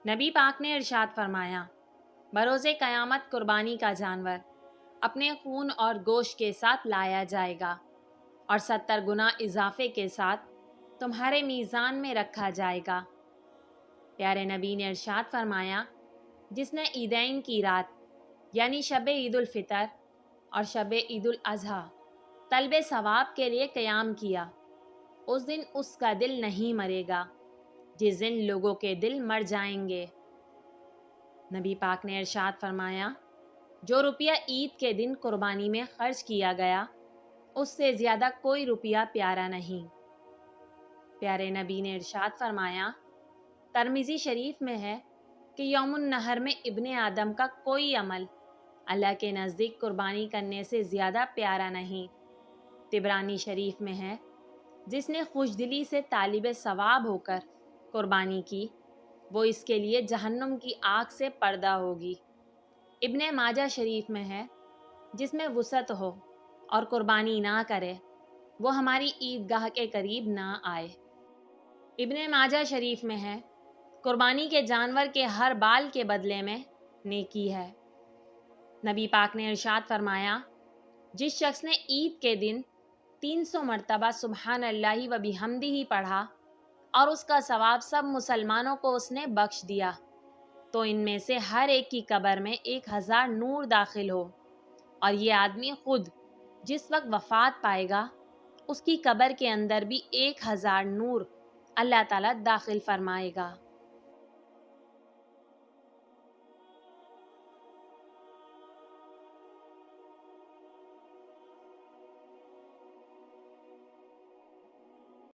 نبی پاک نے ارشاد فرمایا، بروز قیامت قربانی کا جانور اپنے خون اور گوشت کے ساتھ لایا جائے گا اور 70 گنا اضافے کے ساتھ تمہارے میزان میں رکھا جائے گا۔ پیارے نبی نے ارشاد فرمایا، جس نے عیدین کی رات یعنی شب عید الفطر اور شب عید الاضحیٰ طلب ثواب کے لیے قیام کیا، اس دن اس کا دل نہیں مرے گا جس دن لوگوں کے دل مر جائیں گے۔ نبی پاک نے ارشاد فرمایا، جو روپیہ عید کے دن قربانی میں خرچ کیا گیا اس سے زیادہ کوئی روپیہ پیارا نہیں۔ پیارے نبی نے ارشاد فرمایا، ترمذی شریف میں ہے کہ یوم النحر میں ابن آدم کا کوئی عمل اللہ کے نزدیک قربانی کرنے سے زیادہ پیارا نہیں۔ طبرانی شریف میں ہے، جس نے خوش دلی سے طالب ثواب ہو کر قربانی کی وہ اس کے لیے جہنم کی آگ سے پردہ ہوگی۔ ابن ماجہ شریف میں ہے، جس میں وسعت ہو اور قربانی نہ کرے وہ ہماری عیدگاہ کے قریب نہ آئے۔ ابن ماجہ شریف میں ہے، قربانی کے جانور کے ہر بال کے بدلے میں نیکی ہے۔ نبی پاک نے ارشاد فرمایا، جس شخص نے عید کے دن 300 مرتبہ سبحان اللہ و بحمدہ پڑھا اور اس کا ثواب سب مسلمانوں کو اس نے بخش دیا تو ان میں سے ہر ایک کی قبر میں 1000 نور داخل ہو، اور یہ آدمی خود جس وقت وفات پائے گا اس کی قبر کے اندر بھی 1000 نور اللہ تعالیٰ داخل فرمائے گا۔